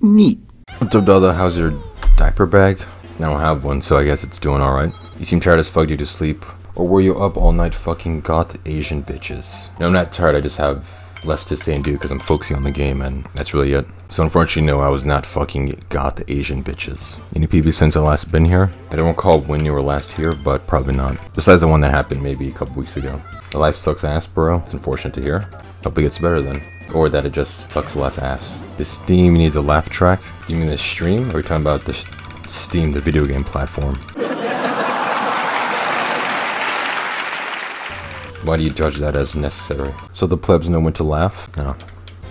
Neat. What's up, Dalda? How's your diaper bag? I don't have one, so I guess it's doing alright. You seem tired as fuck. Did you just sleep? Or were you up all night fucking goth Asian bitches? No, I'm not tired. I just have less to say and do because I'm focusing on the game, and that's really it. So unfortunately, no, I was not fucking goth Asian bitches. Any PB since I last been here? I don't recall when you were last here, but probably not. Besides the one that happened maybe a couple weeks ago. The life sucks ass, bro. It's unfortunate to hear. Hope it gets better then. Or that it just sucks less ass. The Steam needs a laugh track. Do you mean the stream? Or are we talking about the Steam, the video game platform? Why do you judge that as necessary? So the plebs know when to laugh? No.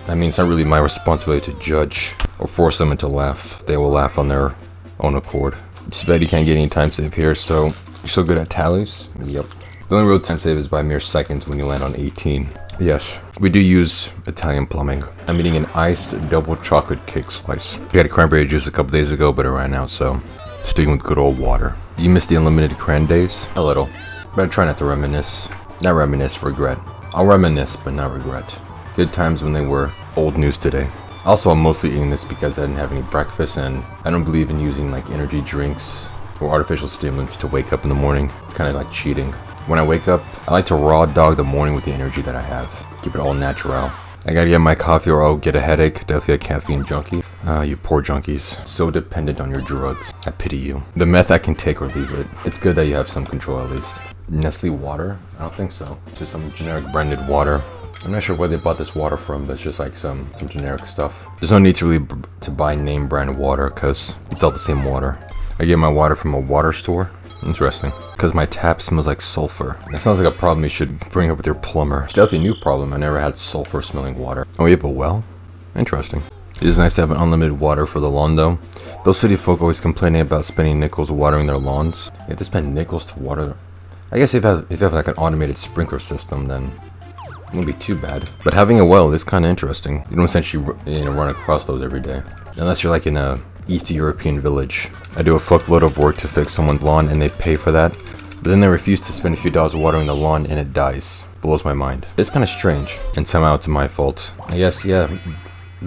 I mean, it's not really my responsibility to judge or force them to laugh. They will laugh on their own accord. It's bad you can't get any time save here, so you're so good at tallies? Yep. The only real time save is by mere seconds when you land on 18. Yes, we do use Italian plumbing. I'm eating an iced double chocolate cake slice. We had cranberry juice a couple days ago, but it ran out, so sticking with good old water. Do you miss the unlimited cran days? A little, but I try not to reminisce. Not reminisce, regret. I'll reminisce, but not regret. Good times when they were old news today. Also, I'm mostly eating this because I didn't have any breakfast, and I don't believe in using like energy drinks or artificial stimulants to wake up in the morning. It's kind of like cheating. When I wake up, I like to raw dog the morning with the energy that I have. Keep it all natural. I gotta get my coffee or I'll get a headache. Definitely a caffeine junkie. You poor junkies. So dependent on your drugs. I pity you. The meth I can take or leave it. It's good that you have some control at least. Nestle water? I don't think so. It's just some generic branded water. I'm not sure where they bought this water from, but it's just like some generic stuff. There's no need to really to buy name brand water because it's all the same water. I get my water from a water store. Interesting. Because my tap smells like sulfur. That sounds like a problem you should bring up with your plumber. It's definitely a new problem. I never had sulfur smelling water. Oh, you have a well? Interesting. It is nice to have an unlimited water for the lawn though. Those city folk always complaining about spending nickels watering their lawns. You have to spend nickels to water. I guess if you have like an automated sprinkler system, then it wouldn't be too bad. But having a well is kind of interesting. You don't essentially run across those every day. Unless you're like in a East European village. I do a fuckload of work to fix someone's lawn and they pay for that. But then they refuse to spend a few dollars watering the lawn and it dies. Blows my mind. It's kind of strange. And somehow it's my fault. I guess, yeah.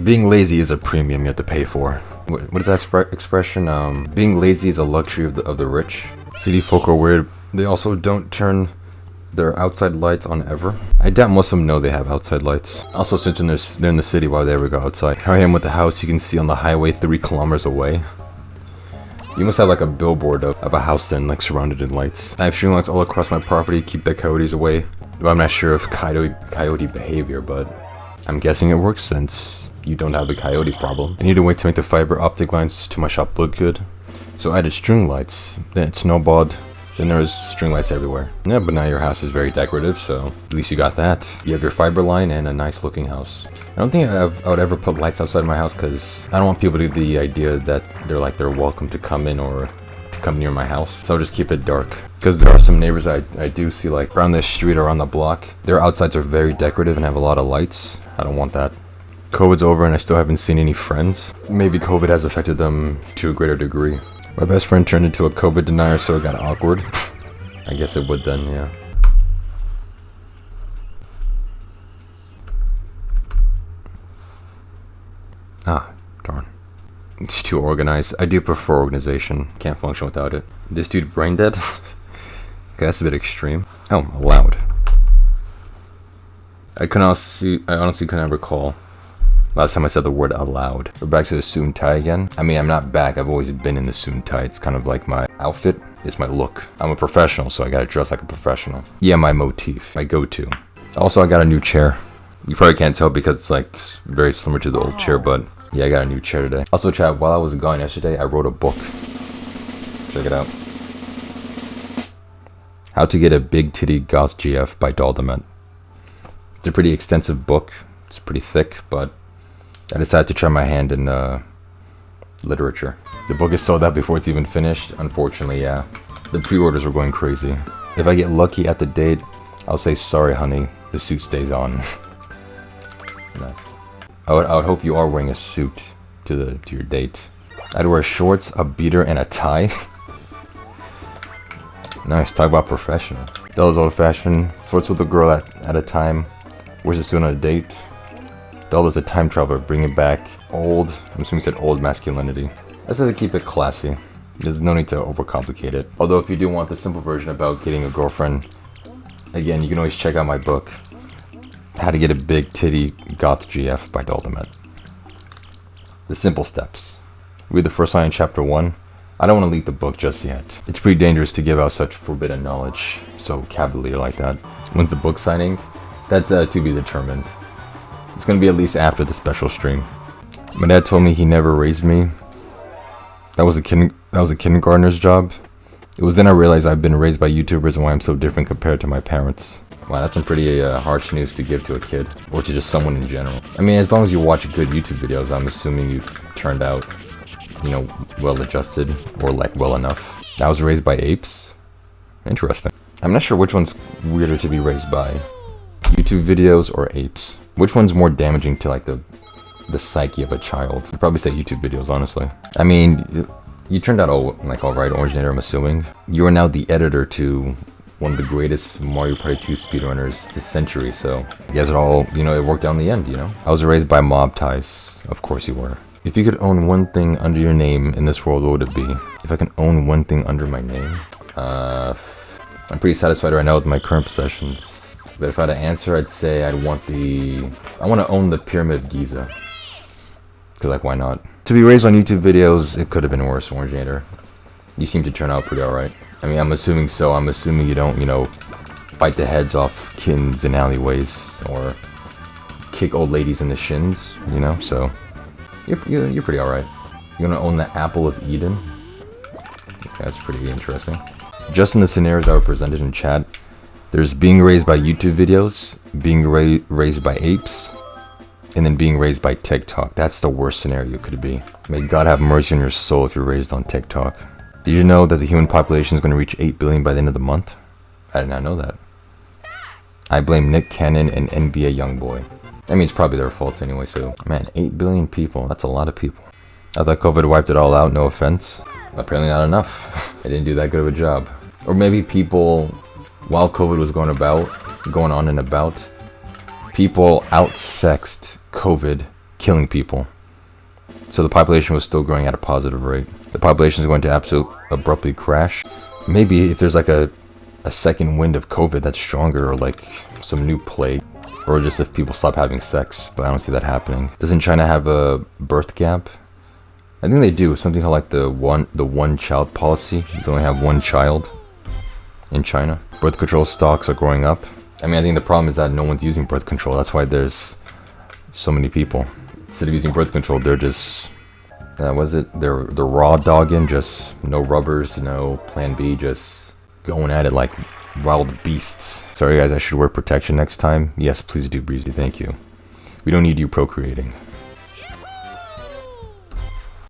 Being lazy is a premium you have to pay for. What is that expression? Being lazy is a luxury of the rich. City folk are weird. They also don't turn their outside lights on ever. I doubt most of them know they have outside lights. Also, since they're in the city, why would they ever go outside? Here I am with the house you can see on the highway 3 kilometers away. You must have like a billboard of a house then, like surrounded in lights. I have string lights all across my property, keep the coyotes away. Well, I'm not sure of coyote behavior, but I'm guessing it works since you don't have the coyote problem. I need to wait to make the fiber optic lines to my shop look good. So I added string lights, then it snowballed. Then there was string lights everywhere. Yeah, but now your house is very decorative, so at least you got that. You have your fiber line and a nice looking house. I don't think I would ever put lights outside my house because I don't want people to get the idea that they're welcome to come in or to come near my house. So I'll just keep it dark. Because there are some neighbors I do see like around this street or on the block. Their outsides are very decorative and have a lot of lights. I don't want that. COVID's over and I still haven't seen any friends. Maybe COVID has affected them to a greater degree. My best friend turned into a COVID denier, so it got awkward. I guess it would then, yeah. Ah, darn. It's too organized. I do prefer organization. Can't function without it. This dude brain dead? Okay, that's a bit extreme. Oh, allowed. I honestly couldn't recall last time I said the word aloud. We're back to the suit and tie again. I mean, I'm not back. I've always been in the suit and tie. It's kind of like my outfit. It's my look. I'm a professional, so I gotta dress like a professional. Yeah, my motif. My go-to. Also, I got a new chair. You probably can't tell because it's like very similar to the old chair, but yeah, I got a new chair today. Also, chat, while I was gone yesterday, I wrote a book. Check it out. How to Get a Big Titty Goth GF by Daldameht. It's a pretty extensive book. It's pretty thick, but I decided to try my hand in literature. The book is sold out before it's even finished. Unfortunately, yeah. The pre-orders were going crazy. If I get lucky at the date, I'll say, sorry honey, the suit stays on. Nice. I would hope you are wearing a suit to your date. I'd wear shorts, a beater, and a tie. Nice, talk about professional. That was old-fashioned. Flirts with a girl at a time. Wears a suit on a date. Dalda's a time traveler, bringing back old, I'm assuming he said old masculinity. I said to keep it classy. There's no need to overcomplicate it. Although if you do want the simple version about getting a girlfriend, again, you can always check out my book, How to Get a Big Titty Goth GF by Daldameht. The simple steps. Read the first line in chapter 1. I don't want to leak the book just yet. It's pretty dangerous to give out such forbidden knowledge, so cavalier like that. When's the book signing? That's to be determined. It's going to be at least after the special stream. My dad told me he never raised me. That was a kindergartner's job. It was then I realized I've been raised by YouTubers and why I'm so different compared to my parents. Wow, that's some pretty harsh news to give to a kid, or to just someone in general. I mean, as long as you watch good YouTube videos, I'm assuming you turned out, you know, well-adjusted, or like well enough. I was raised by apes? Interesting. I'm not sure which one's weirder to be raised by. YouTube videos or apes? Which one's more damaging to like the psyche of a child? I'd probably say YouTube videos, honestly. I mean, you turned out alright, orangenator, I'm assuming. You are now the editor to one of the greatest Mario Party 2 speedrunners this century, so you guys are all, you know, it worked out in the end, you know? I was raised by mob ties. Of course you were. If you could own one thing under your name in this world, what would it be? If I can own one thing under my name? I'm pretty satisfied right now with my current possessions. But if I had to answer, I'd say I want to own the Pyramid of Giza. Cause like, why not? To be raised on YouTube videos, it could have been worse, orangenator. You seem to turn out pretty alright. I mean, I'm assuming so. I'm assuming you don't, you know, bite the heads off kids in alleyways or kick old ladies in the shins, you know. So you're pretty alright. You wanna own the Apple of Eden? Okay, that's pretty interesting. Just in the scenarios that were presented in chat, there's being raised by YouTube videos, being raised by apes, and then being raised by TikTok. That's the worst scenario it could be. May God have mercy on your soul if you're raised on TikTok. Did you know that the human population is going to reach 8 billion by the end of the month? I did not know that. I blame Nick Cannon and NBA Youngboy. I mean, it's probably their faults anyway, so... Man, 8 billion people. That's a lot of people. I thought COVID wiped it all out, no offense. Apparently not enough. They didn't do that good of a job. Or maybe people, while COVID was going on and about, people outsexed COVID killing people. So the population was still growing at a positive rate. The population is going to abruptly crash. Maybe if there's like a second wind of COVID that's stronger, or like some new plague, or just if people stop having sex, but I don't see that happening. Doesn't China have a birth gap? I think they do. Something called like the one child policy. You can only have one child in China. Birth control stocks are growing up. I mean, I think the problem is that no one's using birth control. That's why there's so many people. Instead of using birth control, they're just, they're raw dogging, just no rubbers, no plan B, just going at it like wild beasts. Sorry guys, I should wear protection next time. Yes, please do, Breezy, thank you. We don't need you procreating.